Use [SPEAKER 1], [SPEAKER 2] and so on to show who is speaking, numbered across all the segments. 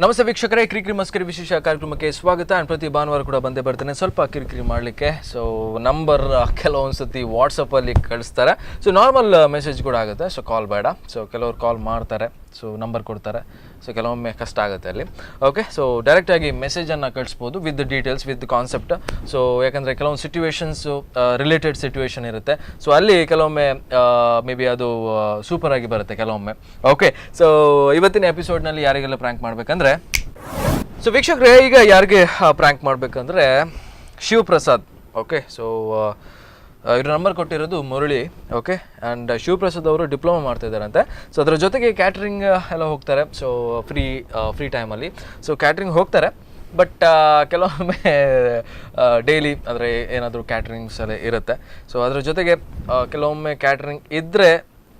[SPEAKER 1] ನಮಸ್ತೆ ವೀಕ್ಷಕರೇ, ಕಿರಿಕಿರಿ ಮಸ್ಕರಿ ವಿಶೇಷ ಕಾರ್ಯಕ್ರಮಕ್ಕೆ ಸ್ವಾಗತ. ಆ್ಯಂಡ್ ಪ್ರತಿ ಭಾನುವಾರ ಕೂಡ ಬಂದೇ ಬರ್ತೇನೆ ಸ್ವಲ್ಪ ಕಿರಿಕಿರಿ ಮಾಡಲಿಕ್ಕೆ. ಸೊ ನಂಬರ್ ಕೆಲವೊಂದು ಸತಿ ವಾಟ್ಸಪ್ಪಲ್ಲಿ ಕಳಿಸ್ತಾರೆ. ಸೊ ನಾರ್ಮಲ್ ಮೆಸೇಜ್ ಕೂಡ ಆಗುತ್ತೆ. ಸೊ ಕಾಲ್ ಬೇಡ. ಸೊ ಕೆಲವ್ರು ಕಾಲ್ ಮಾಡ್ತಾರೆ, ಸೊ ನಂಬರ್ ಕೊಡ್ತಾರೆ. ಸೊ ಕೆಲವೊಮ್ಮೆ ಕಷ್ಟ ಆಗುತ್ತೆ ಅಲ್ಲಿ. ಓಕೆ, ಸೊ ಡೈರೆಕ್ಟಾಗಿ ಮೆಸೇಜನ್ನು ಕಳಿಸ್ಬೋದು with details, with concept. So ಯಾಕಂದರೆ ಕೆಲವೊಂದು ಸಿಚುವೇಶನ್ಸು ರಿಲೇಟೆಡ್ ಸಿಚುವೇಶನ್ ಇರುತ್ತೆ. ಸೊ ಅಲ್ಲಿ ಕೆಲವೊಮ್ಮೆ ಮೇ ಬಿ ಅದು ಸೂಪರಾಗಿ ಬರುತ್ತೆ ಕೆಲವೊಮ್ಮೆ. ಓಕೆ, ಸೊ ಇವತ್ತಿನ ಎಪಿಸೋಡ್ನಲ್ಲಿ ಯಾರಿಗೆಲ್ಲ ಪ್ರ್ಯಾಂಕ್ ಮಾಡಬೇಕಂದ್ರೆ, ಸೊ ವೀಕ್ಷಕರೇ, ಈಗ ಯಾರಿಗೆ ಪ್ರ್ಯಾಂಕ್ ಮಾಡಬೇಕಂದ್ರೆ ಶಿವಪ್ರಸಾದ್. ಓಕೆ, ಸೊ ಇವ್ರ ನಂಬರ್ ಕೊಟ್ಟಿರೋದು ಮುರಳಿ. ಓಕೆ, ಆ್ಯಂಡ್ ಶಿವಪ್ರಸಾದ್ ಅವರು ಡಿಪ್ಲೊಮಾ ಮಾಡ್ತಾಯಿದ್ದಾರಂತೆ. ಸೊ ಅದರ ಜೊತೆಗೆ ಕ್ಯಾಟ್ರಿಂಗ್ ಎಲ್ಲ ಹೋಗ್ತಾರೆ. ಸೊ ಫ್ರೀ ಟೈಮಲ್ಲಿ ಸೊ ಕ್ಯಾಟ್ರಿಂಗ್ ಹೋಗ್ತಾರೆ. ಬಟ್ ಕೆಲವೊಮ್ಮೆ ಡೈಲಿ ಅಂದರೆ ಏನಾದರೂ ಕ್ಯಾಟ್ರಿಂಗ್ಸ್ ಎಲ್ಲ ಇರುತ್ತೆ. ಸೊ ಅದ್ರ ಜೊತೆಗೆ ಕೆಲವೊಮ್ಮೆ ಕ್ಯಾಟ್ರಿಂಗ್ ಇದ್ದರೆ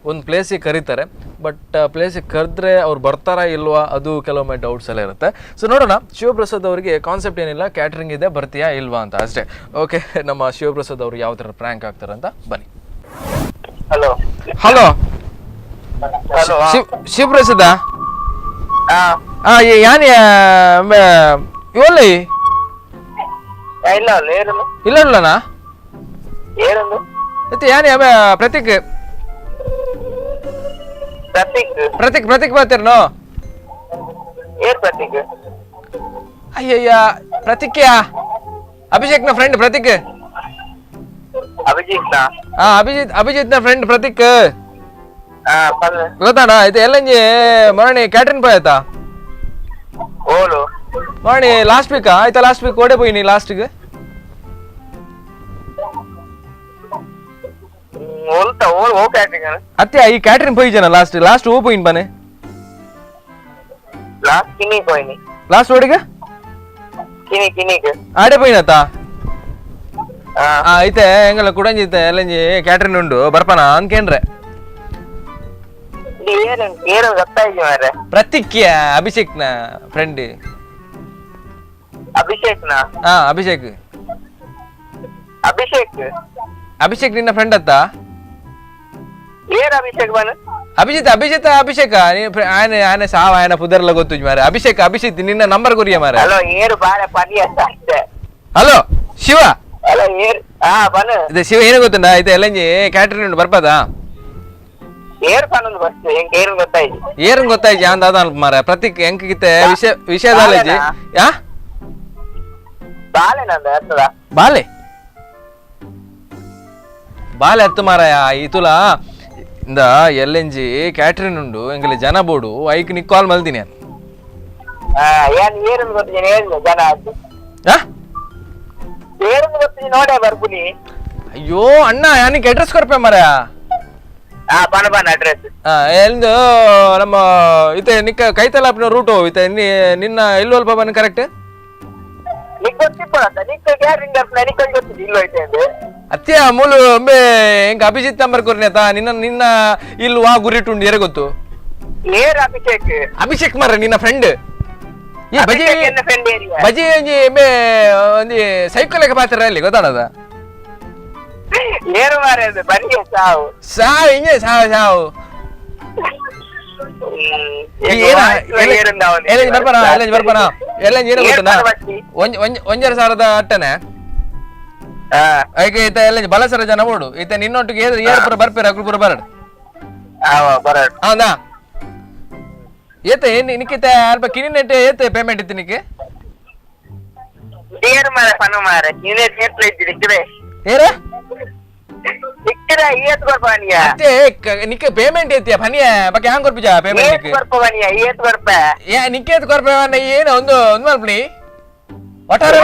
[SPEAKER 1] ಒಂದು ಪ್ಲೇಸಿಗೆ ಕರೀತಾರೆ. ಬಟ್ ಪ್ಲೇಸಿಗೆ ಕರೆದ್ರೆ ಅವ್ರು ಬರ್ತಾರಾ ಇಲ್ವಾ ಅದು ಕೆಲವೊಮ್ಮೆ ಡೌಟ್ಸ್ ಎಲ್ಲ ಇರುತ್ತೆ. ಸೊ ನೋಡೋಣ, ಶಿವಪ್ರಸಾದ್ ಅವರಿಗೆ ಕಾನ್ಸೆಪ್ಟ್ ಏನಿಲ್ಲ, ಕ್ಯಾಟ್ರಿಂಗ್ ಇದೆ, ಬರ್ತೀಯಾ ಇಲ್ವಾ ಅಂತ ಅಷ್ಟೇ. ಓಕೆ, ನಮ್ಮ ಶಿವಪ್ರಸಾದ್ ಅವರು ಯಾವ ಥರ ಪ್ರ್ಯಾಂಕ್ ಆಗ್ತಾರೆ ಅಂತ ಬನ್ನಿ.
[SPEAKER 2] ಹಲೋ
[SPEAKER 1] ಹಲೋ ಶಿವಪ್ರಸಾದ ಯಾನ್ ಇವಲ್ಲಿ ಇಲ್ಲ ಇಲ್ಲನಾ ಮತ್ತೆ ಯಾನ್ ಪ್ರತೀಕ್ ಪ್ರತೀಕ್ ಪ್ರತೀಕ್ ಬರ್ತೀರನೋ? ಅಯ್ಯಯ್ಯ, ಪ್ರತೀಕ್ಯಾ ಅಭಿಷೇಕ್ನ ಫ್ರೆಂಡ್ ಪ್ರತೀಕ್. ಅಭಿಜಿತ್ ನ ಫ್ರೆಂಡ್ ಪ್ರತೀಕ್ ಗೊತ್ತಾಣ? ಇದು ಎಲ್ಲಂಜಿ ಮೊನ್ನೆ ಕ್ಯಾಟ್ರಿನ್ ಪೋಯ್ತಾ ಮೊನ್ನೆ ಲಾಸ್ಟ್ ವೀಕ್ ಆಯ್ತಾ? ಲಾಸ್ಟ್ ವೀಕ್ ಓಡೆ ಪೋಯಿ ನೀ ಲಾಸ್ಟ್ಗೆ ಅತ್ತೆ ಈ ಕ್ಯಾಟ್ರಿನ್ ಪೋಯಿಜನ ಲಾಸ್ಟ್ ಓ ಪೋಯಿನ್ ಬನೆ ಲಾಸ್ಟ್ ಓಡಿಗೆ ಆಡೆ ಪೋಯಿನತ್ತ ಐತೆ ಹೆಂಗಲ್ಲ ಕುಡಂಜಿತೆ ಎಲ್ಲಂಜಿ ಕ್ಯಾಟ್ರಿನ್ ಉಂಡು ಬರ್ಪನ ಅನ್ಕೇನ್ರೆ. ಪ್ರತೀಕ್ಯ ಅಭಿಷೇಕ್ನ ಫ್ರೆಂಡ್. ಅಭಿಷೇಕ್ ನಿನ್ನ ಫ್ರೆಂಡ್ ಅತ್ತ? ಅಭಿಷೇಕ ಆನೆ ಸಾವ ಆಯನ ಪುದರ್ಲ ಗೊತ್ತು ಮಾರೆ. ಅಭಿಷೇಕ್ ನಿನ್ನ ನಂಬರ್ ಕೊರಿಯ ಮಾರೆ. ಹಲೋ ಶಿವ, ಶಿವ ಏನು ಗೊತ್ತುಂಡ ಐತೆ ಎಲ್ಲಂಜಿ ಕ್ಯಾಟ್ರಿನ್ ಉಂಡು ಬರ್ಪದಾ? ಏನ್ ಗೊತ್ತಾಯ್ತು ಅಂದ ಅದ ಮಾರ. ಪ್ರತೀಕ್ ಎಂಕಿತ್ತೆ ವಿಷಯದಲ್ಲಜಿ ಬಾಲೆ ಬಾಲೆ ಹತ್ತು ಮಾರಾಯ ಈತುಲ ಇಂದ ಎಲ್ಲೆಂಜಿ ಕ್ಯಾಟ್ರಿನ್ ಉಂಡು ಎಂಗಲಿ ಜನ ಬೋಡು ಐಕ್ ನಿ ಕಾಲ್ ಮಲ್ದಿನಿ ಅಯ್ಯೋ ಅಣ್ಣ ಯಾನಿಗೆ ಅಡ್ರೆಸ್ ಕೊಡ್ಪೆ ಮಾರಾಯ. ಎಂದು ನಮ್ಮ ಇತ್ತೆ ನಿಕ್ಕ ಕೈತಲಾಪಿನ ರೂಟು ಇತ್ತೆ ನಿನ್ನ ಇಲ್ವಲ್ಪ ಬನ್ನಿ ಕರೆಕ್ಟ್ ಅತ್ಯ ಮೂಲು ಒಮ್ಮೆ ಹೆಂಗ ಅಭಿಜಿತ್ ನಂಬರ್ ಕೊರ್ನೇತ ನಿನ್ನ ಇಲ್ವಾ ಗುರಿಟುಂಡು ಎರೆ ಗೊತ್ತು? ಅಭಿಷೇಕ್ ಮರ ನಿನ್ನ ಫ್ರೆಂಡ್ ಬಜಿ ಒಂಜಿ ಸೈಕಲ್ ಲೆಕ್ಕ ಪಾತ್ರ ಅಲ್ಲಿ ಗೊತ್ತಾಡದ ಸಾವು ಹಿಂಗೆ ಸಾವು ಬರ್ಪನ ಎಲ್ಲ ಏನು ಗೊತ್ತನಾ? 1,000 ಅಟ್ಟನೆ ಐಕೆ ಈತ ಎಲ್ಲ ಬಲಸರ ಜನ ಓಡು ಈತ ನಿನ್ನೊಟ್ಟಿಗೆ ಏರ್ಪುರ ಬರ್ಪೇರ ಅಗ್ರಪುರ ಬರಡ್ ಹೌದಾ? ಏತೆ ನಿಕ್ಕಿತ ಅಲ್ಪ ಕಿನಿ ನೆಟ್ಟೆ ಏತೆ ಪೇಮೆಂಟ್ ಇತ್ತು ನಿಕ್ಕೆ ಏರ ನಿಕ್ಕೆ ಪೇಮೆಂಟ್ ಐತಿಯ ಪನಿಯ ಬಗ್ಗೆ ಹ್ಯಾಂಗ್ ಕೊರ್ಪಿಜ ಪೇಮೆಂಟ್ ನಿಕ್ಕೆ ಕೊರ್ಪೆ ಏನು ಒಂದು ಮಲ್ಪನಿ ಒಟ್ಟಾರೆ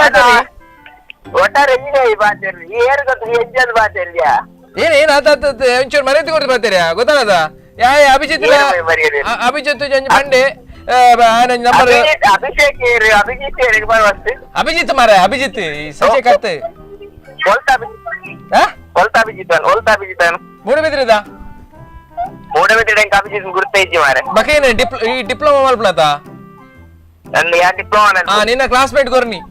[SPEAKER 1] ಏನ್ ಒಂಚೂರು ಮರ್ಯಾದೆ ಕೊಟ್ಟು ಬರ್ತೀರ ಗೊತ್ತಾಗದ? ಅಭಿಜಿತ್ ಬಂಡೆ ನಂಬರ್ ಅಭಿಜಿತ್ ಮಾರ ಅಭಿಜಿತ್ ಸಚೆ ಕತ್ತೆ ಮೂಡಬಿದ್ರಿದ ಬಕೇನೆ ಡಿಪ್ಲೊಮಾ ಮಲ್ಪಲತ ನಿನ್ನ ಕ್ಲಾಸ್ಮೇಟ್ ಕೊರ್ನಿ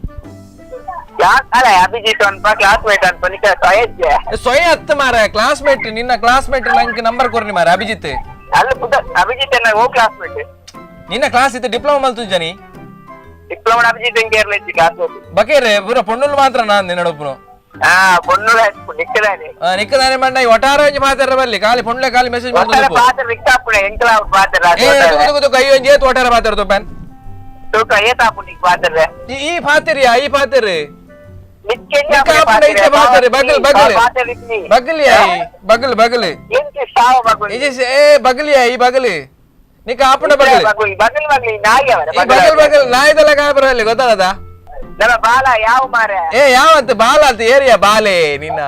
[SPEAKER 1] ಸ್ವಯ ಹತ್ತು ಮಾರ ಕ್ಲಾಸ್ಮೇಟ್ ನಿನ್ನ ಕ್ಲಾಸ್ಮೇಟ್ ನಂಗೆ ನಂಬರ್ ಕೊರ್ನಿ ಮಾರ ಅಭಿಜಿತ್ ನಿನ್ನ ಕ್ಲಾಸ್ ಇತ್ತು ಡಿಪ್ಲೊಮಾ ಮಲ್ತು ಜನಿ
[SPEAKER 2] ಡಿಪ್ಲೊಮಾ ಅಭಿಜಿತ್ ಕೇರಳ ಕಾಸು
[SPEAKER 1] ಬಕೇರೆ ಪೂರ ಪೊಣ್ಣುಲು ಮಾತ್ರ ನಾನು ನಿನ್ನಡೊಪ್ಪನು
[SPEAKER 2] పొన్నులు నిక్కదాని
[SPEAKER 1] నిక్కదాని మండ ఒటారో మాతార బల్లి ఖాళీ పొన్నులే ఖాళీ మెసేజ్
[SPEAKER 2] ಮಾಡ್ತಾರೆ ಪಾತ್ರ ನಿಕ್ಕಾಪುಡೆ ಎಂಕಲ ಪಾತ್ರ
[SPEAKER 1] ಅಯ್ಯೋ ಜೇತ್ ಒಟಾರ ಮಾತಾರ ತೋಪನ್
[SPEAKER 2] ತೂಕ ಏತಾಪು ನಿಕ್ ಪಾತ್ರ
[SPEAKER 1] ಈ ಪಾತಿರಿಯಾ ಈ ಪಾತಿರಿ
[SPEAKER 2] ನಿಕ್ಕೆಂಜ
[SPEAKER 1] ಪಾತಿರಿ ಬಗಲ್ ಬಗಲ್ ಬಗಲಿ ಆಯಿ ಬಗಲ್ ಬಗಲ್
[SPEAKER 2] ಎಂಕೆ ಸಾವ ಬಗಲ್
[SPEAKER 1] ಇದು ಏ ಬಗಲಿ ಆಯಿ ಬಗಲಿ ನಿಕ ಆಪಣ ಬಗಲ್
[SPEAKER 2] ಬಗಲ್ ಬಗಲ್ ನಾಯಿ ಅವರ
[SPEAKER 1] ಬಗಲ್ ಬಗಲ್ ನಾಯಿದಲ್ಲ ಕಾಬರಲ್ಲಿ ಗೊತ್ತಾಗದ
[SPEAKER 2] ನನ್ನ ಬಾಲ ಯಾವ ಮಾರೆ
[SPEAKER 1] ಏ ಯಾವತ್ತು ಬಾಲ ಅಂತ ಏರಿಯಾ ಬಾಲೆ ನಿನ್ನ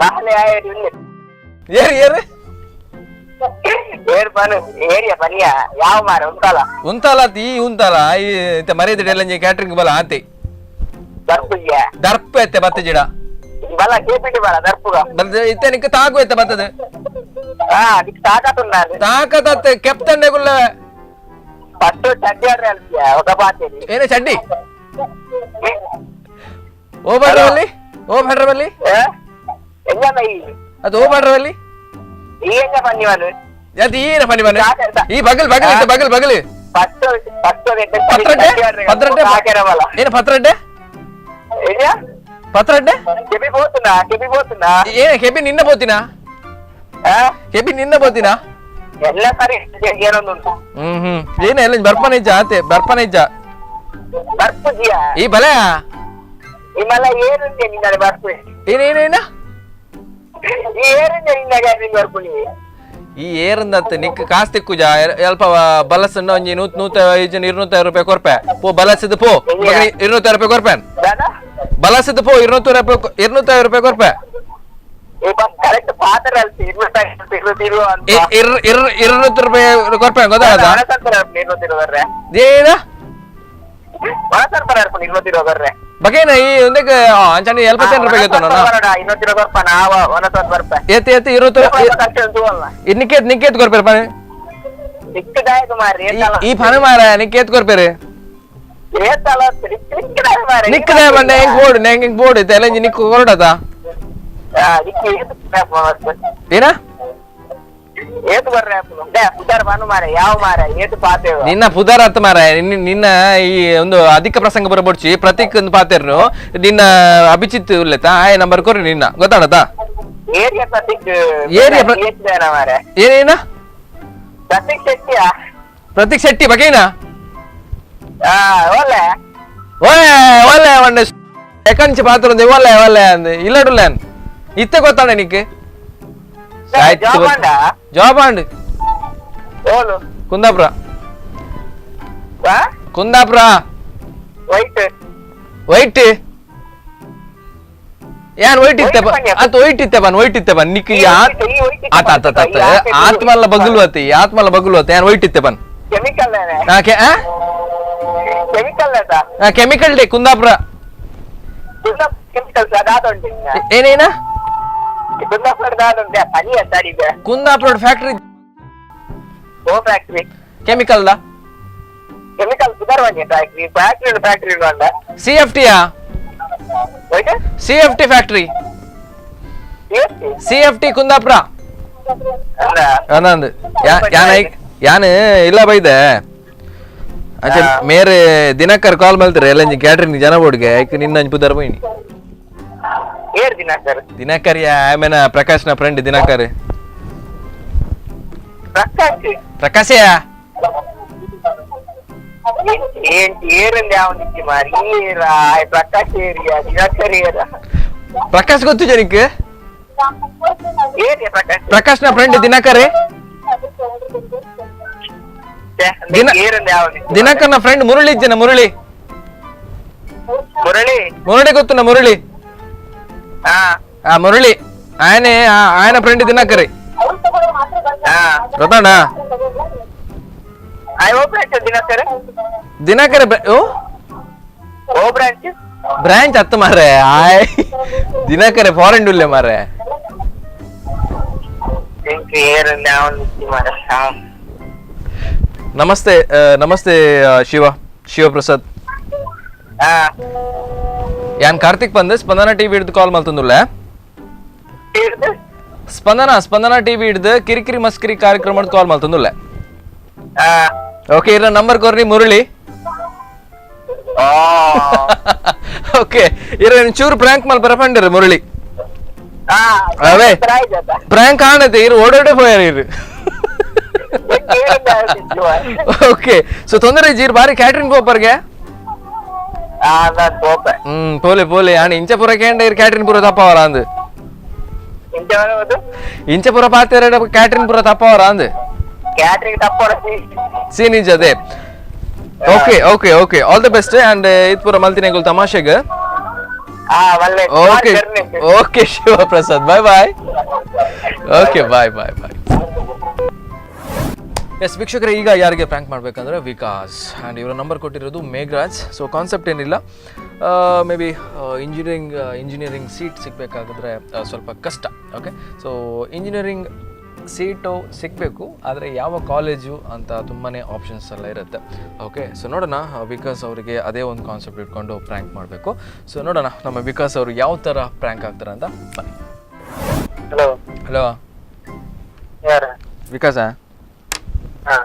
[SPEAKER 2] ಬಾಲೆ ಆಯ್ತು ಇಲ್ಲಿ
[SPEAKER 1] ಏರಿ ಏರಿ
[SPEAKER 2] ಏರ್ ಬನು ಏರಿಯಾ ಬನಿಯಾ ಯಾವ ಮಾರೆ
[SPEAKER 1] ಉಂತಲ ಈ ಉಂತಲ ಈ ಮರ್ಯಾದೆ ಎಲ್ಲ ಕ್ಯಾಟ್ರಿಂಗ್ ಬಲ ಆತಿ
[SPEAKER 2] ದರ್ಪುಯ್ಯ
[SPEAKER 1] ದರ್ಪ ಎತ್ತೆ ಬತ್ತ ಜಿಡ
[SPEAKER 2] ಬಲ ಕೇಪಿಟಿ ಬಲ ದರ್ಪುಗ
[SPEAKER 1] ಇತ್ತೆ ನಿಕ್ಕ ತಾಗು ಎತ್ತೆ ಬತ್ತದ
[SPEAKER 2] ನಿಕ್ ತಾಕತ್ತುన్నారు
[SPEAKER 1] ತಾಕತ್ತ ಕೆಪ್ತಂಡೆಗುಲ್ಲ
[SPEAKER 2] ಪಟ್ಟು ಚಡ್ಡಿ ಆಡ್ರೆ ಅಲ್ಸಿಯಾ ఒక ಪಾತೇರಿ
[SPEAKER 1] ಏನೇ ಚಡ್ಡಿ ಓ ಬಡ್ರವಲ್ಲಿ ಓ ಬಡ್ರವಲ್ಲಿ
[SPEAKER 2] ಎಂಗ ಮೈ
[SPEAKER 1] ಅದು ಓ ಬಡ್ರವಲ್ಲಿ
[SPEAKER 2] ಈ ಎಂಗ ಪನ್ನಿವನು
[SPEAKER 1] ಅದು ಈನ ಪನ್ನಿವನು ಈ ಬಗಲ್ ಬಗಲ್ ಇತ್ತು ಬಗಲ್ ಬಗಲ್
[SPEAKER 2] ಪಟ್ಟು
[SPEAKER 1] ಪತ್ರಡ್ಡೆ ಪತ್ರಡ್ಡೆ ಏನು ಪತ್ರಡ್ಡೆ ಪತ್ರಡ್ಡೆ
[SPEAKER 2] ಕೆಬಿ ಬೋತುನಾ
[SPEAKER 1] ಏನ ಕೆಬಿ ನಿನ್ನ ಬೋತಿನಾ ಕೆಬಿ ನಿನ್ನ ಬೋತಿನಾ
[SPEAKER 2] ಎಲ್ಲ ಸರಿ ಏನೊಂದುಂಟು
[SPEAKER 1] ಏನ ಎಲ್ಲ ಬರ್ಪನೈಜ ಆತೆ ಬರ್ಪನೈಜ
[SPEAKER 2] ಬರ್ಪುಜಿಯಾ
[SPEAKER 1] ಈ ಬಲ
[SPEAKER 2] ಈ ಮಲ ಏನುಂಟೆ ನಿನ್ನ ಬರ್ಪು
[SPEAKER 1] ಏನೇನೇನ
[SPEAKER 2] ಈ ಏರುಂಟೆ ನಿನ್ನ ಗ್ಯಾಟ್ರಿಂಗ್ ಬರ್ಪುನಿ
[SPEAKER 1] ಈ ಏರಂದತ್ತ ನಿಕ್ ಕಾಸ್ ತಿಕ್ಕುಜ ಅಲ್ಪ ಬಲಸನ್ನ ಒಂಜಿ 150 ರೂಪಾಯಿ ಕೊರ್ಪೆ ಪೋ ಬಲಸಿದ ಪೋ 200 ರೂಪಾಯಿ ಕೊರ್ಪೆ ಬಲಸಿದ ಪೋ 200 ರೂಪಾಯಿ ಕೊರ್ಪೆ
[SPEAKER 2] ಕರೆಕ್ಟ್ ಪಾತ್ರ ಅಲ್ಸಿ
[SPEAKER 1] 200 ರೂಪಾಯಿ ಕೊರ್ಪೆ ಗೊತ್ತಾಗದ ಏನ ಬಗೇನ ಈ ಒಂದಕ್ಕೆ ಅಂಚನೆ 70 ರೂಪಾಯಿ ಎತ್ತಿ ಎತ್ತಿ 20 ನಿಕ್ಕೇತ್ ಕೊರ್ಪೇರ ಪನೆ ಈ ಪನೆ ಮಾರ ನಿಕ್ಕೇತ್ ಕೊರ್ಪೇರ ನಿಕ್ಕದ ಬಂಡ ಹೆಂಗ್ ಬೋರ್ಡ್ ಹೆಂಗ್ ಬೋರ್ಡ್ ಐತೆ ಎಲ್ಲ ನಿಕ್ಕ ಹೊರಡದ ಏನ
[SPEAKER 2] ಏತು ಬರ್ರೆ ಪುದಾರ ಬಾನು ಮಾರೆ ಯಾವ ಮಾರೆ ಏತು ಪಾತೇವ
[SPEAKER 1] ನಿನ್ನ ಪುದಾರ ಅತ್ತ ಮಾರೆ ನಿನ್ನ ಈ ಒಂದು ಅಧಿಕ ಪ್ರಸಂಗ ಬರಬಡ್ಚಿ ಪ್ರತೀಕ್ ಒಂದು ಪಾತೇರ್ನು ನಿನ್ನ ಅಭಿಜಿತ್ ಉಲ್ಲೆತ ಆಯ್ ನಂಬರ್ ಕೊರ್ರಿ ನಿನ್ನ ಗೊತ್ತಾಡತಾ
[SPEAKER 2] ಏರಿಯಾ ಪ್ರತೀಕ್ ಮಾರೆ
[SPEAKER 1] ಏನೇನ
[SPEAKER 2] ಪ್ರತೀಕ್ ಶೆಟ್ಟಿಯಾ
[SPEAKER 1] ಪ್ರತೀಕ್ ಶೆಟ್ಟಿ ಬಗೇನಾ
[SPEAKER 2] ಒಳ್ಳೆ
[SPEAKER 1] ಒಳ್ಳೆ ಒಳ್ಳೆ ಒಂಡೆ ಎಕಂಚಿ ಪಾತ್ರ ಒಳ್ಳೆ ಒಳ್ಳೆ ಅಂದ್ ಇಲ್ಲಡುಲ್ಲೇನ್ ಇತ್ತೆ ಗೊತ್ತಾಡ ನಿಕ್ಕೆ ಜಾಬ್ ಅಂಡ್ ಕುಂದಾಪುರ ಕುಂದಾಪುರ ವೈಟ್ ಯಾನ್ ವೈಟ್ ಇತ್ತಪ್ಪ ಆತ್ ವೈಟ್ ಇತ್ತಪ್ಪ ವೈಟ್ ಇತ್ತಪ್ಪ ನಿಕ್ ಆತ್ಮಲ್ಲ ಬಗ್ಲುವತಿ ಯಾನ್ ವೈಟ್ ಇತ್ತಪ್ಪ ಕೆಮಿಕಲ್ ಡೇ ಕುಂದಾಪುರ ಏನೇನ ಕುಂದಾಪುರ ಫ್ಯಾಕ್ಟ್ರಿ ಕೆಮಿಕಲ್
[SPEAKER 2] ಫ್ಯಾಕ್ಟ್ರಿ
[SPEAKER 1] ಸಿಎಫ್ಟಿಯಾ ಸಿಎಫ್ಟಿ ಫ್ಯಾಕ್ಟ್ರಿ ಸಿಎಫ್ಟಿ ಕುಂದಾಪುರ ಅದಂದು ಯಾನ್ ಇಲ್ಲ ಬೈದೆ ಅಚ್ಚ ಮೇರೆ ದಿನಕರ್ ಕಾಲ್ ಮಾಡ್ತಾರೆ ಎಲ್ಲ ಕ್ಯಾಟ್ರಿಂಗ್ ಜನ ಬೋರ್ಡ್ಗೆ ನಿನ್ನ ಪುದರ್ ಬೈನಿ ದಿನಕರ್ ಆಮೇನ ಪ್ರಕಾಶ್ ನ ಫ್ರೆಂಡ್ ದಿನಕರ್ ಪ್ರಕಾಶ್ ಪ್ರಕಾಶ್ ಗೊತ್ತು ಜನಕ್ಕೆ ಪ್ರಕಾಶ್ ನ ಫ್ರೆಂಡ್ ದಿನಕರ್ ದಿನಕರ್ ನ ಫ್ರೆಂಡ್ ಮುರಳಿ ಇದ್ದೇನೆ ಮುರಳಿ ಗೊತ್ತು ನಾ ಮುರಳಿ ಮುರಳಿ ఆయన ಫ್ರೆಂಡ್ ದಿನಕರಿ ಗೊತ್ತಾಣ ದಿನಕರಿ ಬ್ರಾಂಚ್ ಹತ್ತು ಮಾರೆ ದಿನಕರಿ ಫಾರಿನ್ ಉಲ್ಲೆ ಮಾರೆ ನಮಸ್ತೆ ನಮಸ್ತೆ ಶಿವಪ್ರಸಾದ್ ಯಾನ್ ಕಾರ್ತಿಕ್ ಬಂದೆ ಸ್ಪಂದನ ಟಿವಿ ಹಿಡಿದು ಕಾಲ್ ಮಾಡ್ತಂದುಲ್ಲ ಸ್ಪಂದನ ಟಿವಿ ಹಿಡಿದು ಕಿರಿಕಿರಿ ಮಸ್ಕಿರಿ ಕಾರ್ಯಕ್ರಮ ಕಾಲ್ ಮಾಡ್ತಂದುಲ್ಲ ಓಕೆ ಇರ ನಂಬರ್ ಕೊರ್ರಿ ಮುರಳಿ
[SPEAKER 2] ಓ
[SPEAKER 1] ಓಕೆ ಇರ ಚೂರು ಪ್ರ್ಯಾಂಕ್ ಮಲ್ ಬರಪಂಡಿರು ಮುರಳಿ
[SPEAKER 2] ಹಾ
[SPEAKER 1] ಅವೇ ಪ್ರ್ಯಾಂಕ್ ಆಣತೆ ಇರು ಓಡೋಡೆ ಹೋಯಾರ ಇರು ಓಕೆ ಸೊ ತೊಂದರೆ ಜೀರ್ ಬಾರಿ ಕ್ಯಾಟ್ರಿಂಗ್ ಪೋಪರ್ಗೆ ಪೋಲೆ ಪೋಲೆ ಆಣ ಇಂಚ ಪುರ ಕೇಂಡ ಇರು ಕ್ಯಾಟ್ರಿಂಗ್ ಪುರ ತಪ್ಪವರ ಅಂದ್ ಇಂಚ ಪುರ ಪಾತ್ರ ಕ್ಯಾಟ್ರಿಂಗ್ ಪುರ ತಪ್ಪವರ ಅಂದ್
[SPEAKER 2] ಕ್ಯಾಟ್ರಿಂಗ್ ತಪ್ಪೋಡ
[SPEAKER 1] ಸೀನ್ ಇಜ್ ಅದೇ okay okay okay all the best and ಇದು ಪುರ ಮಲ್ತಿನೇಗುಲ್ ತಮಾಷೆಗೆ ಓಕೆ ಓಕೆ ಶಿವಪ್ರಸಾದ್ ಬಾಯ್ ಬಾಯ್ ಓಕೆ ಬಾಯ್ ಬಾಯ್ ಬಾಯ್ ಎಸ್ ವೀಕ್ಷಕರೇ ಈಗ ಯಾರಿಗೆ ಪ್ರ್ಯಾಂಕ್ ಮಾಡಬೇಕಂದ್ರೆ ವಿಕಾಸ್ ಆ್ಯಂಡ್ ಇವರ ನಂಬರ್ ಕೊಟ್ಟಿರೋದು ಮೇಘರಾಜ್ ಸೊ ಕಾನ್ಸೆಪ್ಟ್ ಏನಿಲ್ಲ ಮೇ ಬಿ ಇಂಜಿನಿಯರಿಂಗ್ ಸೀಟ್ ಸಿಗಬೇಕಾಗಿದ್ರೆ ಸ್ವಲ್ಪ ಕಷ್ಟ ಓಕೆ ಸೊ ಇಂಜಿನಿಯರಿಂಗ್ ಸೀಟು ಸಿಗಬೇಕು ಆದರೆ ಯಾವ ಕಾಲೇಜು ಅಂತ ತುಂಬಾ ಆಪ್ಷನ್ಸ್ ಎಲ್ಲ ಇರುತ್ತೆ ಓಕೆ ಸೊ ನೋಡೋಣ ವಿಕಾಸ್ ಅವರಿಗೆ ಅದೇ ಒಂದು ಕಾನ್ಸೆಪ್ಟ್ ಇಟ್ಕೊಂಡು ಪ್ರ್ಯಾಂಕ್ ಮಾಡಬೇಕು ಸೊ ನೋಡೋಣ ನಮ್ಮ ವಿಕಾಸ್ ಅವರು ಯಾವ ಥರ ಪ್ರ್ಯಾಂಕ್ ಆಗ್ತಾರೆ ಅಂತ ಬನ್ನಿ.
[SPEAKER 2] ಹಲೋ
[SPEAKER 1] ಹಲೋ
[SPEAKER 2] ಯಾರು
[SPEAKER 1] ವಿಕಾಸ
[SPEAKER 2] ಹಾ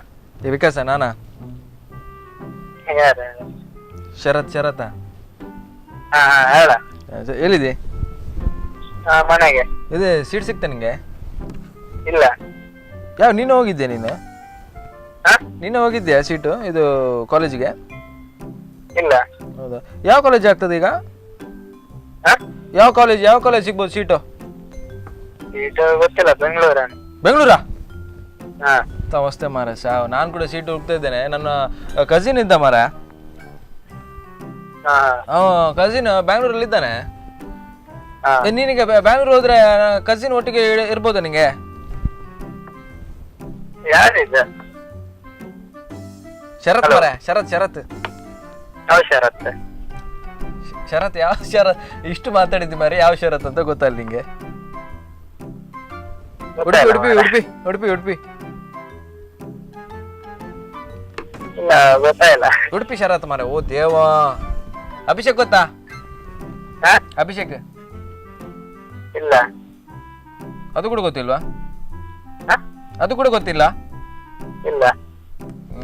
[SPEAKER 1] ಏ ವಿಕಾಸ ನಾನಾ
[SPEAKER 2] ಯಾರು
[SPEAKER 1] ಶರತ್
[SPEAKER 2] ಹಾ ಹೇಳ
[SPEAKER 1] ಎಲ್ಲಿದೆ
[SPEAKER 2] ಮನೆಗೆ
[SPEAKER 1] ಇದೆ ಸೀಟ್ ಸಿಗ್ತಾ ನಿಂಗೆ
[SPEAKER 2] ಇಲ್ಲ
[SPEAKER 1] ಯಾವ ನೀನು ಹೋಗಿದ್ದೆ ನೀನು
[SPEAKER 2] ಹಾ
[SPEAKER 1] ನೀನು ಹೋಗಿದ್ಯಾ ಸೀಟು ಇದು ಕಾಲೇಜಿಗೆ
[SPEAKER 2] ಇಲ್ಲ
[SPEAKER 1] ಹೌದಾ ಯಾವ ಕಾಲೇಜ್ ಆಗ್ತದೆ ಈಗ
[SPEAKER 2] ಹಾ
[SPEAKER 1] ಯಾವ ಕಾಲೇಜ್ ಸಿಗ್ಬೋದು ಸೀಟು
[SPEAKER 2] ಇದು ಗೊತ್ತಿಲ್ಲ
[SPEAKER 1] ಬೆಂಗಳೂರಾ
[SPEAKER 2] ಹಾ
[SPEAKER 1] ಅವಸ್ಥೆ ಮಾರ ಸಾವು ನಾನು ಕೂಡ ಸೀಟ್ ಹುಡುಕ್ತಾ ಇದ್ದೇನೆ ನನ್ನ ಕಸಿನ್ ಇದ್ದ ಮಾರ
[SPEAKER 2] ಹಾ
[SPEAKER 1] ಕಸಿನ್ ಬ್ಯಾಂಗ್ಳೂರಲ್ಲಿ ಇದ್ದಾನೆ
[SPEAKER 2] ಹಾ
[SPEAKER 1] ನೀನೀಗ ಬ್ಯಾಂಗ್ಳೂರ್ ಹೋದ್ರೆ ಕಸಿನ್ ಒಟ್ಟಿಗೆ ಇರ್ಬೋದಾ ನಿಂಗೆ
[SPEAKER 2] ಯಾರಿದೆ
[SPEAKER 1] ಶರತ್ ಮಾರ ಶರತ್
[SPEAKER 2] ಯಾವ ಶರತ್
[SPEAKER 1] ಶರತ್ ಯಾವ ಶರತ್ ಇಷ್ಟು ಮಾತಾಡಿದ್ದಿ ಮಾರಿ ಯಾವ ಶರತ್ ಅಂತ ಗೊತ್ತಲ್ಲ ನಿಂಗೆ ಉಡುಪಿ
[SPEAKER 2] ಇಲ್ಲ ಗೊತ್ತಾಯಿಲ್ಲ
[SPEAKER 1] ಉಡುಪಿ ಶರತ್ ಮಾರ ಓ ದೇವ ಅಭಿಷೇಕ್ ಗೊತ್ತಾ
[SPEAKER 2] ಹಾ
[SPEAKER 1] ಅಭಿಷೇಕ್
[SPEAKER 2] ಇಲ್ಲ
[SPEAKER 1] ಅದು ಕೂಡ ಗೊತ್ತಿಲ್ವಾ
[SPEAKER 2] ಹಾ
[SPEAKER 1] ಅದು ಕೂಡ ಗೊತ್ತಿಲ್ಲ
[SPEAKER 2] ಇಲ್ಲ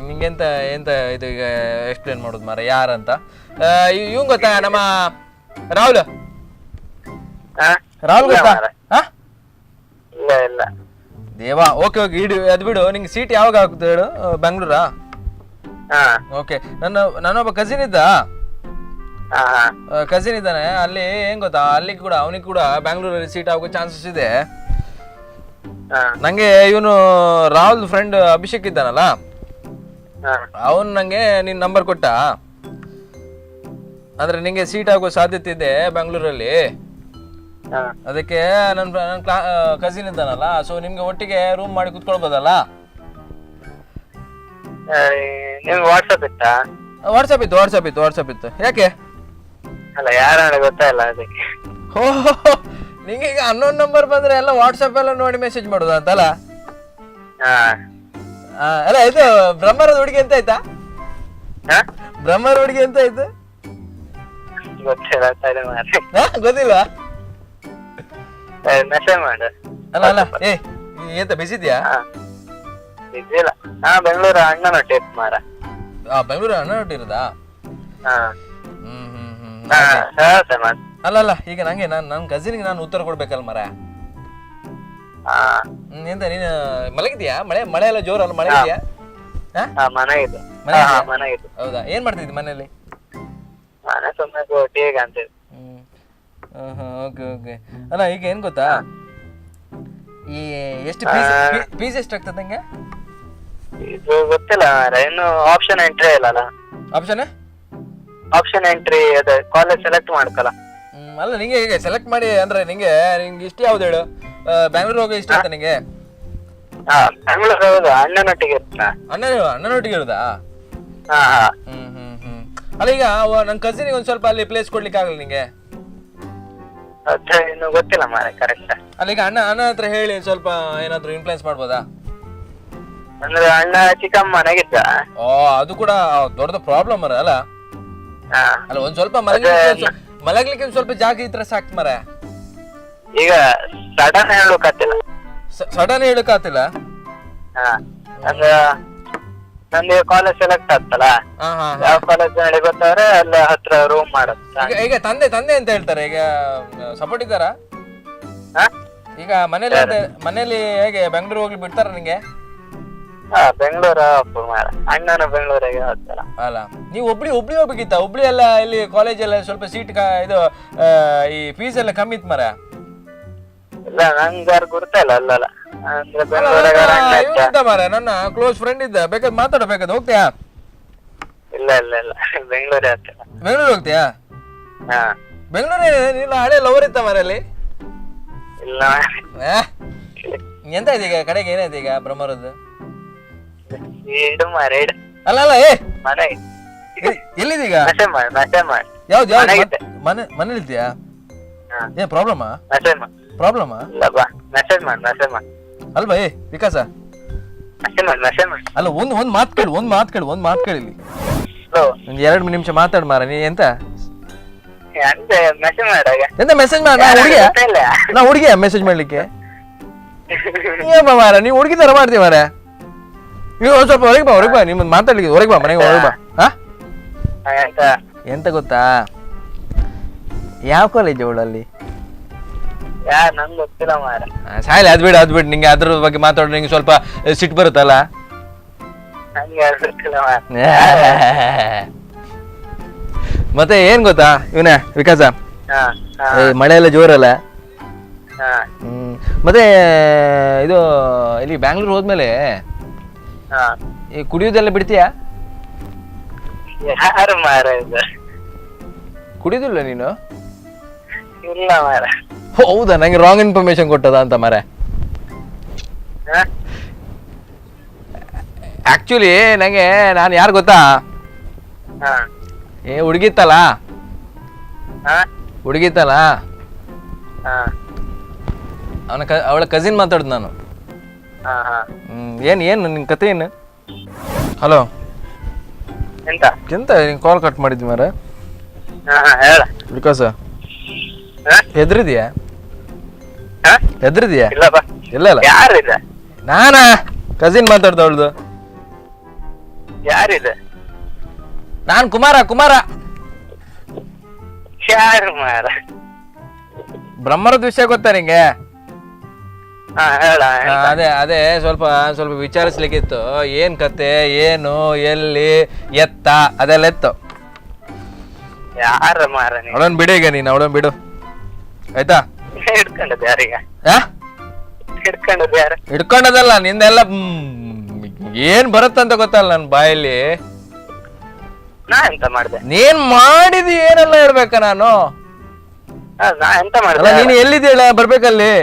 [SPEAKER 1] ನಿಂಗೆಂತ ಎಂತ ಇದು ಈಗ ಎಕ್ಸ್ಪ್ಲೇನ್ ಮಾಡೋದು ಮಾರ ಯಾರಂತ ಇವ್ ಗೊತ್ತಾ ನಮ್ಮ ರಾಹುಲ್
[SPEAKER 2] ಹಾ
[SPEAKER 1] ರಾಹುಲ್ ಗೊತ್ತಾ ಹಾ
[SPEAKER 2] ಇಲ್ಲ
[SPEAKER 1] ದೇವಾ ಓಕೆ ಇಡು ಅದು ಬಿಡು ನಿಂಗೆ ಸೀಟ್ ಯಾವಾಗ ಆಗ್ತದೆ ಹೇಳು ಬೆಂಗಳೂರಾ
[SPEAKER 2] ಹಾ
[SPEAKER 1] ಓಕೆ ನನ್ನೊಬ್ಬ ಕಸಿನ್ ಇದ್ದ
[SPEAKER 2] ಹಾ
[SPEAKER 1] ಕಸಿನ್ ಇದ್ದಾನೆ ಅಲ್ಲಿ ಏನ್ ಗೊತ್ತಾ ಅಲ್ಲಿ ಕೂಡ ಅವನಿಗೆ ಕೂಡ ಬ್ಯಾಂಗ್ಳೂರಲ್ಲಿ ಸೀಟ್ ಆಗೋ ಚಾನ್ಸಸ್ ಇದೆ
[SPEAKER 2] ಹಾ
[SPEAKER 1] ನಂಗೆ ಇವನು ರಾಹುಲ್ ಫ್ರೆಂಡ್ ಅಭಿಷೇಕ್ ಇದ್ದಾನಲ್ಲ ಅವನು ನಂಗೆ ನಿನ್ ನಂಬರ್ ಕೊಟ್ಟ ಅಂದ್ರೆ ನಿಂಗೆ ಸೀಟ್ ಆಗೋ ಸಾಧ್ಯತೆ ಇದೆ ಬೆಂಗಳೂರಲ್ಲಿ ಅದಕ್ಕೆ ನನ್ನ ಕಸಿನ್ ಇದ್ದಾನಲ್ಲ ಸೊ ನಿಮ್ಗೆ ಒಟ್ಟಿಗೆ ರೂಮ್ ಮಾಡಿ ಕುತ್ಕೊಳ್ಬೋದಲ್ಲ
[SPEAKER 2] ವಾಟ್ಸಪ್ ಇತ್ತಾ
[SPEAKER 1] ವಾಟ್ಸಪ್ ಇತ್ತು ಯಾಕೆ
[SPEAKER 2] ಅಲ್ಲ ಯಾರ ಗೊತ್ತಾಯಿಲ್ಲ ಅದಕ್ಕೆ
[SPEAKER 1] ಹೋ ನಿಂಗೆ ಈಗ ಅನ್ನೋನ್ ನಂಬರ್ ಬಂದ್ರೆ ಎಲ್ಲ ವಾಟ್ಸಪ್ ಎಲ್ಲ ನೋಡಿ ಮೆಸೇಜ್ ಮಾಡೋದು ಅಂತಲ್ಲ ಅಲ್ಲ ಇದು ಬ್ರಹ್ಮರದ ಹುಡುಗಿ ಅಂತ ಆಯ್ತಾ ಬ್ರಹ್ಮರ ಹುಡುಗಿ ಅಂತ ಆಯ್ತು ಗೊತ್ತಿಲ್ವಾ
[SPEAKER 2] ಮೆಸೇಜ್ ಮಾಡು
[SPEAKER 1] ಅಲ್ಲ ಏ ಎಂತ ಬಿಸಿ ಇದೆಯಾ
[SPEAKER 2] ಇಲ್ಲ ಬೆಂಗಳೂರು ಅಣ್ಣನೊಟ್ಟಿ ಮಾರ
[SPEAKER 1] ಬೆಂಗಳೂರು ಅಣ್ಣನೊಟ್ಟಿ ಇರೋದಾ ಅಲ್ಲ ಈಗ ನಂಗೆ ನನ್ನ ಕಸಿನ್ಗೆ ನಾನು ಉತ್ತರ ಕೊಡ್ಬೇಕಲ್ಲ ಮರ ಎಂತ ನೀನು ಮಲಗಿದ್ಯಾ ಮಳೆ ಎಲ್ಲ ಜೋರಲ್ಲ ಮಳೆ ಇದೆಯಾ ಹೌದಾ ಏನ್ ಮಾಡ್ತಿದ್ದಿ ಮನೇಲಿ ಓಕೆ ಅಲ್ಲ ಈಗ ಏನ್ ಗೊತ್ತಾ ಈ ಎಷ್ಟು ಫೀಸ್ ಎಷ್ಟು ಆಗ್ತದೆ ನಂಗೆ
[SPEAKER 2] ಇದು ಗೊತ್ತಿಲ್ಲ ಇನ್ನು ಆಪ್ಷನ್ ಎಂಟ್ರಿ ಇಲ್ಲಲ್ಲ ಆಪ್ಷನ್ ಎಂಟ್ರಿ ಅದೇ ಕಾಲೇಜ್ ಸೆಲೆಕ್ಟ್ ಮಾಡ್ಕಲ್ಲ
[SPEAKER 1] ಅಲ್ಲ ನಿಂಗೆ ಈಗ ಸೆಲೆಕ್ಟ್ ಮಾಡಿ ಅಂದ್ರೆ ನಿಂಗೆ ಇಷ್ಟ ಯಾವ್ದು ಹೇಳು ಬ್ಯಾಂಗ್ಳೂರ್ ಹೋಗಿ ಇಷ್ಟ ಅಂತ ನಿಂಗೆ
[SPEAKER 2] ಬೆಂಗಳೂರು ಹೌದು ಅಣ್ಣನೊಟ್ಟಿಗೆ
[SPEAKER 1] ಅಣ್ಣನೊಟ್ಟಿಗೆ ಇರುದಾ ಅಲ್ಲ ಈಗ ನನ್ ಕಸಿನಿಗೆ ಒಂದ್ ಸ್ವಲ್ಪ ಅಲ್ಲಿ ಪ್ಲೇಸ್ ಕೊಡ್ಲಿಕ್ಕೆ ಆಗಲ್ಲ ನಿಂಗೆ
[SPEAKER 2] ಇನ್ನು ಗೊತ್ತಿಲ್ಲ ಮಾರೆ ಕರೆಕ್ಟ್
[SPEAKER 1] ಅಲ್ಲ ಈಗ ಅಣ್ಣ ಹತ್ರ ಹೇಳಿ ಸ್ವಲ್ಪ ಏನಾದ್ರು ಇನ್ಫ್ಲೂಯೆನ್ಸ್ ಮಾಡ್ಬೋದಾ
[SPEAKER 2] ಅಂದ್ರೆ ಅಣ್ಣ ಚಿಕ್ಕಮ್ಮ ಮನೆಗಿದ್ದ
[SPEAKER 1] ಓ ಅದು ಕೂಡ ದೊಡ್ಡ ಪ್ರಾಬ್ಲಮ್ ಅಲ್ಲ ಅಲ್ಲ ಒಂದ್ ಸ್ವಲ್ಪ ಮಲಗ್ಲಿಕ್ಕೆ ಒಂದ್ ಸ್ವಲ್ಪ ಜಾಗ ಇದ್ರೆ ಸಾಕ್ ಮರ
[SPEAKER 2] ಈಗ ಸಡನ್ ಹೇಳಕ್ಕಾತಿಲ್ಲ
[SPEAKER 1] ಸಡನ್ ಹೇಳಕ್ಕಾತಿಲ್ಲ
[SPEAKER 2] ನಂದು ಕಾಲೇಜ್ ಸೆಲೆಕ್ಟ್ ಆಗ್ತಲ್ಲ,
[SPEAKER 1] ಹಾ ಹಾ
[SPEAKER 2] ಯಾವ ಕಾಲೇಜ್ ಹೇಳಿ ಗೊತ್ತಾದ್ರೆ ಅಲ್ಲ ಹತ್ರ ರೂಮ್ ಮಾಡುತ್ತ.
[SPEAKER 1] ಈಗ ತಂದೆ ತಂದೆ ಅಂತ ಹೇಳ್ತಾರೆ, ಈಗ ಸಪೋರ್ಟ್ ಇದ್ದಾರಾ ಈಗ ಮನೇಲಿ? ಮನೇಲಿ ಹೇಗೆ ಬೆಂಗಳೂರು ಹೋಗ್ಲಿ ಬಿಡ್ತಾರ ನಿಂಗೆ?
[SPEAKER 2] ಹಾ, ಬೆಂಗಳೂರು ಮಾರ, ಅಣ್ಣನ ಬೆಂಗಳೂರಿಗೆ ಹೋಗ್ತಾರ.
[SPEAKER 1] ಅಲ್ಲ, ನೀವು ಒಬ್ಳಿ ಹೋಗ್ಬೇಕಿತ್ತ? ಹುಬ್ಳಿ ಎಲ್ಲ ಇಲ್ಲಿ ಕಾಲೇಜ್ ಎಲ್ಲ ಸ್ವಲ್ಪ ಸೀಟ್ ಇದು ಈ ಫೀಸ್ ಎಲ್ಲ ಕಮ್ಮಿ ಇತ್ತು ಮರ.
[SPEAKER 2] ಇಲ್ಲ, ನಂಗೆ ಯಾರು ಗುರ್ತಲ್ಲ ಅಲ್ಲಲ್ಲ, ಅಂದ್ರೆ ಬೆಂಗಳೂರಾಗ
[SPEAKER 1] ಮರ ನನ್ನ ಕ್ಲೋಸ್ ಫ್ರೆಂಡ್ ಇದ್ದ, ಬೇಕಾದ್ ಮಾತಾಡಬೇಕಾದ್ ಹೋಗ್ತೀಯಾ?
[SPEAKER 2] ಇಲ್ಲ ಇಲ್ಲ ಇಲ್ಲ, ಬೆಂಗಳೂರೇ ಆಗ್ತಲ್ಲ.
[SPEAKER 1] ಬೆಂಗಳೂರು ಹೋಗ್ತೀಯಾ?
[SPEAKER 2] ಹಾ,
[SPEAKER 1] ಬೆಂಗಳೂರೇ ನಿನ್ನ ಹಳೆ ಲವರ್ ಇತ್ತ ಮರಲ್ಲಿ?
[SPEAKER 2] ಇಲ್ಲ
[SPEAKER 1] ಎಂತ ಇದೆ ಈಗ ಕಡೆಗೆ? ಏನಾಯ್ತು ಈಗ ಬ್ರಹ್ಮರದ್ದು?
[SPEAKER 2] ಇಡು ಮಾರ, ಇಡು.
[SPEAKER 1] ಅಲ್ಲ ಅಲ್ಲ, ಏ
[SPEAKER 2] ಮನೆ
[SPEAKER 1] ಎಲ್ಲಿದೀಗ?
[SPEAKER 2] ನಶೆ ಮಾಡಿ, ನಶೆ ಮಾಡಿ.
[SPEAKER 1] ಯಾವ್ದು ಯಾವ್ದು ಮನೇಲಿ ಇದ್ದೀಯಾ? ಏನ್ ಪ್ರಾಬ್ಲಮಾ?
[SPEAKER 2] ನಶೆ ಮಾಡಿ.
[SPEAKER 1] ಪ್ರಾಬ್ಲಮಾ?
[SPEAKER 2] ಇಲ್ಲ ಬಾ, ನಶೆ ಮಾಡಿ, ನಶೆ ಮಾಡಿ.
[SPEAKER 1] ಅಲ್ವಾ ಏ ವಿಕಾಸ?
[SPEAKER 2] ನಶೆ ಮಾಡಿ, ನಶೆ ಮಾಡಿ.
[SPEAKER 1] ಅಲ್ಲ, ಒಂದ್ ಮಾತು ಕೇಳಿ ಇಲ್ಲಿ.
[SPEAKER 2] ಹಲೋ,
[SPEAKER 1] ಒಂದ್ 2 ನಿಮಿಷ ಮಾತಾಡ್ ಮಾರ. ನೀ ಎಂತ
[SPEAKER 2] ಅಂತೆ ನಶೆ ಮಾಡಾಗ
[SPEAKER 1] ಎಂತ ಮೆಸೇಜ್ ಮಾಡ? ನಾ ಹುಡುಗಿಯ ಮೆಸೇಜ್ ಮಾಡ್ಲಿಕ್ಕೆ? ಏಮ್ಮ ಮಾರ, ನೀವು ಹುಡುಗಿ ತರ ಮಾಡ್ತೀವಿ ಮಾರ. ನೀವು ಒಂದ್ ಸ್ವಲ್ಪ ಹೊರಗೆ ಬಾ ನಿಮ್ಮನ್ನ ಮಾತಾಡ್ಲಿಕ್ಕೆ. ಹೊರಗೆ ಬಾ, ಮನೆಗೆ ಹೊರಗೆ ಬಾ. ಹಾ, ಎಂತ ಗೊತ್ತಾ, ಯಾವ ಕಾಲೇಜ್ ಅವಳಲ್ಲಿ?
[SPEAKER 2] ನಂಗೆ ಗೊತ್ತಿಲ್ಲ ಮಾರ.
[SPEAKER 1] ಸಾಯಿಲ್ ಅದ್ಬಿಡು ನಿಂಗೆ ಅದ್ರ ಬಗ್ಗೆ ಮಾತಾಡೋ ನಿಂಗೆ ಸ್ವಲ್ಪ ಸಿಟ್ಟು ಬರುತ್ತಲ್ಲ.
[SPEAKER 2] ನಂಗೆ ಯಾರು ಗೊತ್ತಿಲ್ಲ ಮಾರ.
[SPEAKER 1] ಮತ್ತೆ ಏನ್ ಗೊತ್ತಾ ಇವನ ವಿಕಾಸ,
[SPEAKER 2] ಹಾ, ಹಾ,
[SPEAKER 1] ಮಳೆ ಎಲ್ಲ ಜೋರಲ್ಲ.
[SPEAKER 2] ಹಾ,
[SPEAKER 1] ಮತ್ತೆ ಇದು ಇಲ್ಲಿ ಬ್ಯಾಂಗ್ಳೂರ್ ಹೋದ್ಮೇಲೆ
[SPEAKER 2] ಹಾ.
[SPEAKER 1] ಈ ಕುಡಿಯೋದೆಲ್ಲ ಬಿಡ್ತೀಯಾ?
[SPEAKER 2] ಯಾರು ಮಾರ ಇದು?
[SPEAKER 1] ಕುಡಿಯೋದಿಲ್ಲ ನೀನು?
[SPEAKER 2] ಇಲ್ಲ ಮಾರ.
[SPEAKER 1] ಹೌದಾ? ನಂಗೆ ರಾಂಗ್ ಇನ್ಫಾರ್ಮೇಶನ್ ಕೊಟ್ಟದ ಅಂತ ಮರ. ಆಕ್ಚುಲಿ ನಂಗೆ ನಾನು ಯಾರು ಗೊತ್ತಾ, ಹುಡುಗಿತ್ತಲ್ಲ ಅವಳ ಕಸಿನ್ ಮಾತಾಡ್ದು ನಾನು. ಏನು ನಿನ್ ಕತೆ ಏನು? ಹಲೋ, ಎಂತ ಕಾಲ್ ಕಟ್ ಮಾಡಿದ್ವಿ ಮಾರ? ವಿಕಾಸ, ಹೆದ್ರಿದ್ಯಾ? ಇಲ್ಲ ನಾನಾ ಕಸಿನ್ ಮಾತಾಡ್ದ ಅವಳ್ದು.
[SPEAKER 2] ಯಾರಿದೆ?
[SPEAKER 1] ನಾನ್ ಕುಮಾರ.
[SPEAKER 2] ಯಾರು ಮಾರ?
[SPEAKER 1] ಬ್ರಹ್ಮರದ ವಿಷಯ ಗೊತ್ತಾ ನಿಂಗೆ? ಅದೇ ಸ್ವಲ್ಪ ವಿಚಾರಿಸ್ಲಿಕ್ಕಿತ್ತು. ಏನ್ ಕತೆ, ಏನು, ಎಲ್ಲಿ, ಎತ್ತ, ಅದೆಲ್ಲ ಎತ್ತು.
[SPEAKER 2] ಯಾರ ಮಾರ?
[SPEAKER 1] ಅವಳನ್ ಬಿಡು, ಈಗ ನೀನು ಅವಳನ್ ಬಿಡು ಆಯ್ತಾ?
[SPEAKER 2] ಹಿಡ್ಕೊಂಡದ್ ಯಾರೀಗ?
[SPEAKER 1] ಹಿಡ್ಕೊಂಡದಲ್ಲ, ನಿಂದೆಲ್ಲ ಏನ್ ಬರುತ್ತಂತ ಗೊತ್ತಲ್ಲ ನನ್ ಬಾಯಲ್ಲಿ.
[SPEAKER 2] ನಾ ಎಂತ ಮಾಡ್ದೆ?
[SPEAKER 1] ನೀನ್ ಮಾಡಿದಿ ಏನೆಲ್ಲ ಹೇಳ್ಬೇಕ ನಾನು?
[SPEAKER 2] ನಾ ಎಂತ ಮಾಡ್ದೆ?
[SPEAKER 1] ನೀನು ಎಲ್ಲಿದ್ದೀಳ? ಬರ್ಬೇಕಲ್ಲಿ.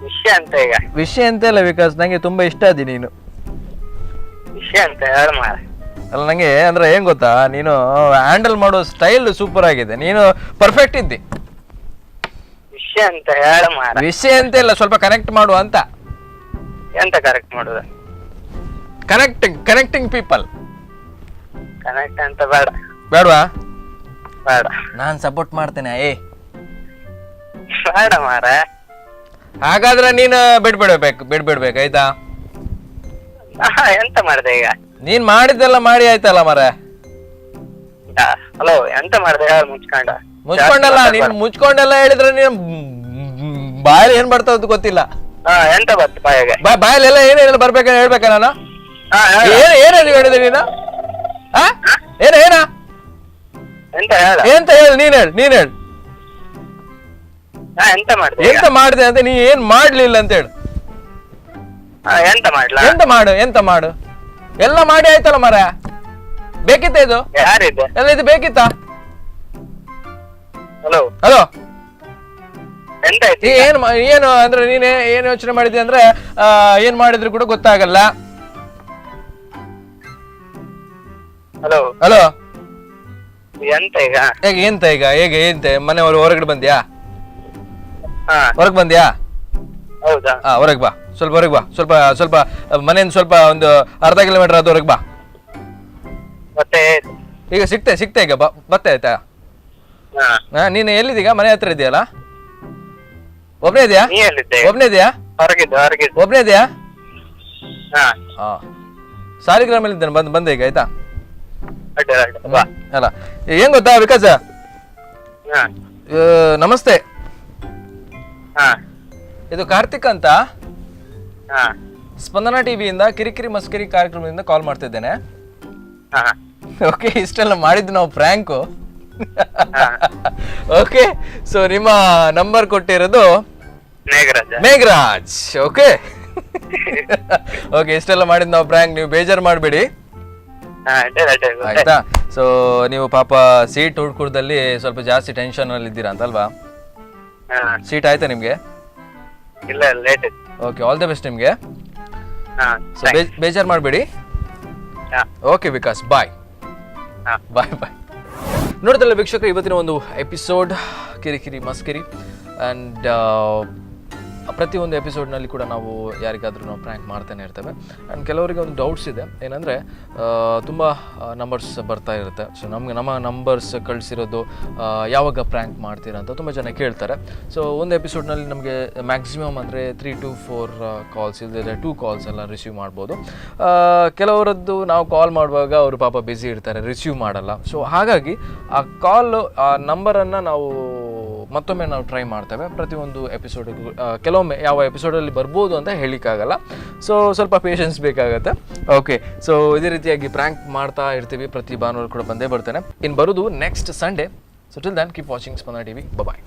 [SPEAKER 1] ವಿಷಯ ಅಂತ ಇಲ್ಲ ವಿಕಾಸ್, ನಂಗೆ ತುಂಬಾ ಇಷ್ಟ ಆದಿ ನೀನು.
[SPEAKER 2] ವಿಷಯ ಅಂತ ಯಾರು ಮಾರ?
[SPEAKER 1] ಅಲ್ಲ, ನಂಗೆ ಅಂದ್ರೆ ಏನ್ ಗೊತ್ತಾ, ನೀನು ಹ್ಯಾಂಡಲ್ ಮಾಡೋ ಸ್ಟೈಲ್ ಸೂಪರ್ ಆಗಿದೆ. ನೀನು ಪರ್ಫೆಕ್ಟ್ ಇದ್ದಿ.
[SPEAKER 2] ವಿಷಯ ಅಂತ ಹೇಳ ಮಾರ.
[SPEAKER 1] ವಿಷಯ ಅಂತ ಇಲ್ಲ, ಸ್ವಲ್ಪ ಕನೆಕ್ಟ್ ಮಾಡು ಅಂತ.
[SPEAKER 2] ಎಂತ ಕರೆಕ್ಟ್ ಮಾಡುದು?
[SPEAKER 1] Connecting people.
[SPEAKER 2] ಕನೆಕ್ಟ್ ಅಂತ ಬೇಡ.
[SPEAKER 1] ಬೇಡವಾ?
[SPEAKER 2] ಬೇಡ.
[SPEAKER 1] ನಾನ್ ಸಪೋರ್ಟ್ ಮಾಡ್ತೇನೆ.
[SPEAKER 2] ಬೇಡ ಮಾರ.
[SPEAKER 1] ಹಾಗಾದ್ರೆ ನೀನು ಬಿಡ್ಬಿಡ್ಬೇಕು ಆಯ್ತಾ?
[SPEAKER 2] ಎಂತ ಮಾಡ್ದೆ ಈಗ?
[SPEAKER 1] ನೀನ್ ಮಾಡಿದ್ದೆಲ್ಲ ಮಾಡಿ ಆಯ್ತಲ್ಲ ಮರ.
[SPEAKER 2] ಹಲೋ, ಎಂತ ಮಾಡ್ದೆ? ಯಾರು
[SPEAKER 1] ಮುಚ್ಕೊಂಡಲ್ಲ ನೀನ್ ಮುಚ್ಕೊಂಡೆಲ್ಲ ಹೇಳಿದ್ರೆ ನೀನು ಬಾಯಲ್ಲಿ ಏನ್ ಬರ್ತಾವ ಅಂತ ಗೊತ್ತಿಲ್ಲ.
[SPEAKER 2] ಎಂತ ಬರ್ತ ಬಾಯಿಗೆ?
[SPEAKER 1] ಬಾಯಲ್ಲೆಲ್ಲ ಏನೇನೆಲ್ಲ ಬರ್ಬೇಕಂತ ಹೇಳ್ಬೇಕ ನಾನು? ಏನೇನು ಹೇಳಿದೆ ನೀನು? ಏನ
[SPEAKER 2] ಎಂತ ಹೇಳ?
[SPEAKER 1] ಎಂತ ಹೇಳಿ, ನೀನ್ ಹೇಳು.
[SPEAKER 2] ಎಂತ ಮಾಡ್ದೆ?
[SPEAKER 1] ಎಂತ ಮಾಡಿದೆ ಅಂತ? ನೀ ಏನ್ ಮಾಡ್ಲಿಲ್ಲ ಅಂತ ಹೇಳು. ಎಂತ ಮಾಡು ಎಲ್ಲ ಮಾಡಿ ಆಯ್ತಲ್ಲ ಮರ. ಬೇಕಿತ್ತ ಇದು?
[SPEAKER 2] ಯಾರಿದೆ?
[SPEAKER 1] ಎಲ್ಲ ಇದು ಬೇಕಿತ್ತ?
[SPEAKER 2] ಹಲೋ, ಎಂತ
[SPEAKER 1] ಏನು ಅಂದ್ರೆ ನೀನೆ ಏನ್ ಯೋಚನೆ ಮಾಡಿದ್ದೆ ಅಂದ್ರೆ ಏನ್ ಮಾಡಿದ್ರು ಕೂಡ ಗೊತ್ತಾಗಲ್ಲ. ಹಲೋ,
[SPEAKER 2] ಎಂತ ಈಗ?
[SPEAKER 1] ಎಂತ ಮನೆ ಹೊರಗಡೆ ಬಂದ್ಯಾ? ಹೊರಗೆ ಬಂದ್ಯಾ?
[SPEAKER 2] ಹೌದಾ?
[SPEAKER 1] ಹೊರಗೆ ಬಾ, ಸ್ವಲ್ಪ ಹೊರಗೆ ಬಾ. ಸ್ವಲ್ಪ ಮನೆಯಿಂದ ಸ್ವಲ್ಪ ಒಂದು ಅರ್ಧ ಕಿಲೋಮೀಟರ್ ಅದು ಹೊರಗೆ ಬಾ.
[SPEAKER 2] ಮತ್ತೆ
[SPEAKER 1] ಈಗ ಸಿಕ್ತೆ ಈಗ ಮತ್ತೆ ಆಯ್ತಾ? ನೀನು ಎಲ್ಲಿದ್ದೀಗ? ಮನೆ ಹತ್ರ ಇದೆಯಲ್ಲ? ಒಬ್ನೇ ಇದೆಯಾ? ಒಬ್ನೇ ಇದೆಯಾ?
[SPEAKER 2] ಹೊರಗಿದ್ದು.
[SPEAKER 1] ಒಬ್ನೇ ಇದೆಯಾ? ಸಾಲಿಗ್ರಾಮಲ್ಲಿ ಇದ್ದೇನೆ, ಬಂದೆ ಈಗ ಆಯ್ತಾ.
[SPEAKER 2] ಅಡ್ಡಿ ಅಡ್ಡಿ ಬಾ.
[SPEAKER 1] ಅಲ್ಲ ಏನ್ ಗೊತ್ತಾ ವಿಕಾಸ,
[SPEAKER 2] ಹಾ
[SPEAKER 1] ನಮಸ್ತೆ,
[SPEAKER 2] ಹಾ
[SPEAKER 1] ಇದು ಕಾರ್ತಿಕ್ ಅಂತ,
[SPEAKER 2] ಹಾ
[SPEAKER 1] ಸ್ಪಂದನ ಟಿವಿಯಿಂದ ಕಿರಿಕಿರಿ ಮಸ್ಕಿರಿ ಕಾರ್ಯಕ್ರಮದಿಂದ ಕಾಲ್ ಮಾಡ್ತಿದ್ದೇನೆ.
[SPEAKER 2] ಹಾ
[SPEAKER 1] ಓಕೆ, ಇಷ್ಟೆಲ್ಲ ಮಾಡಿದ್ದು ನಾವು ಪ್ರ್ಯಾಂಕು. ಓಕೆ, ಸೊ ನಿಮ್ಮ ನಂಬರ್ ಕೊಟ್ಟಿರೋದು ಮೇಘರಾಜ್. ಓಕೆ ಓಕೆ, ಇಷ್ಟೆಲ್ಲ ಮಾಡಿದ್ ನಾವು ಪ್ರ್ಯಾಂಕ್, ನೀವು ಬೇಜಾರು ಮಾಡಬೇಡಿ ಆಯ್ತಾ. ಸೊ ನೀವು ಪಾಪ ಸೀಟ್ ಹುಡ್ಕುರ್ದಲ್ಲಿ ಸ್ವಲ್ಪ ಜಾಸ್ತಿ ಟೆನ್ಷನ್ ಅಲ್ಲಿ ಇದ್ದೀರಾ ಅಂತಲ್ವಾ? ಸೀಟ್ ಆಯ್ತಾ ನಿಮ್ಗೆ?
[SPEAKER 2] ಇಲ್ಲ late.
[SPEAKER 1] Okay, all the best ನಿಮ್ಗೆ. ಸೊ ಬೇಜಾರು ಮಾಡಬೇಡಿ. ಓಕೆ ವಿಕಾಸ್, ಬಾಯ್ ಬಾಯ್ ಬಾಯ್. ನೋಡ್ತಲ್ಲ ವೀಕ್ಷಕರು, ಇವತ್ತಿನ ಒಂದು ಎಪಿಸೋಡ್ ಕಿರಿಕಿರಿ ಮಸ್ಕಿರಿ. ಆ್ಯಂಡ್ ಪ್ರತಿಯೊಂದು ಎಪಿಸೋಡ್ನಲ್ಲಿ ಕೂಡ ನಾವು ಯಾರಿಗಾದರೂ ನಾವು ಪ್ರ್ಯಾಂಕ್ ಮಾಡ್ತಾನೆ ಇರ್ತೇವೆ. ಆ್ಯಂಡ್ ಕೆಲವರಿಗೆ ಒಂದು ಡೌಟ್ಸ್ ಇದೆ, ಏನಂದರೆ ತುಂಬ ನಂಬರ್ಸ್ ಬರ್ತಾ ಇರುತ್ತೆ. ಸೊ ನಮ್ಮ ನಂಬರ್ಸ್ ಕಳಿಸಿರೋದು ಯಾವಾಗ ಪ್ರ್ಯಾಂಕ್ ಮಾಡ್ತೀರಾ ಅಂತ ತುಂಬ ಜನ ಕೇಳ್ತಾರೆ. ಸೊ ಒಂದು ಎಪಿಸೋಡ್ನಲ್ಲಿ ನಮಗೆ ಮ್ಯಾಕ್ಸಿಮಮ್ ಅಂದರೆ 3 to 4 ಕಾಲ್ಸ್, ಇಲ್ಲದೆ 2 ಕಾಲ್ಸ್ ಎಲ್ಲ ರಿಸೀವ್ ಮಾಡ್ಬೋದು. ಕೆಲವರದ್ದು ನಾವು ಕಾಲ್ ಮಾಡುವಾಗ ಅವರು ಪಾಪ ಬ್ಯುಸಿ ಇರ್ತಾರೆ, ರಿಸೀವ್ ಮಾಡಲ್ಲ. ಸೊ ಹಾಗಾಗಿ ಆ ಕಾಲ್, ಆ ನಂಬರನ್ನು ನಾವು ಮತ್ತೊಮ್ಮೆ ನಾವು ಟ್ರೈ ಮಾಡ್ತೇವೆ ಪ್ರತಿಯೊಂದು ಎಪಿಸೋಡಿಗೂ. ಕೆಲವೊಮ್ಮೆ ಯಾವ ಎಪಿಸೋಡಲ್ಲಿ ಬರ್ಬೋದು ಅಂತ ಹೇಳಿಕ್ಕಾಗಲ್ಲ, ಸೊ ಸ್ವಲ್ಪ ಪೇಷನ್ಸ್ ಬೇಕಾಗುತ್ತೆ. ಓಕೆ, ಸೊ ಇದೇ ರೀತಿಯಾಗಿ ಪ್ರ್ಯಾಂಕ್ ಮಾಡ್ತಾ ಇರ್ತೀವಿ, ಪ್ರತಿ ಭಾನುವಾರ ಕೂಡ ಬಂದೇ ಬರ್ತೇನೆ. ಇನ್ನು ಬರೋದು next Sunday. So till then keep watching Spandana TV. ಬಾಯ್.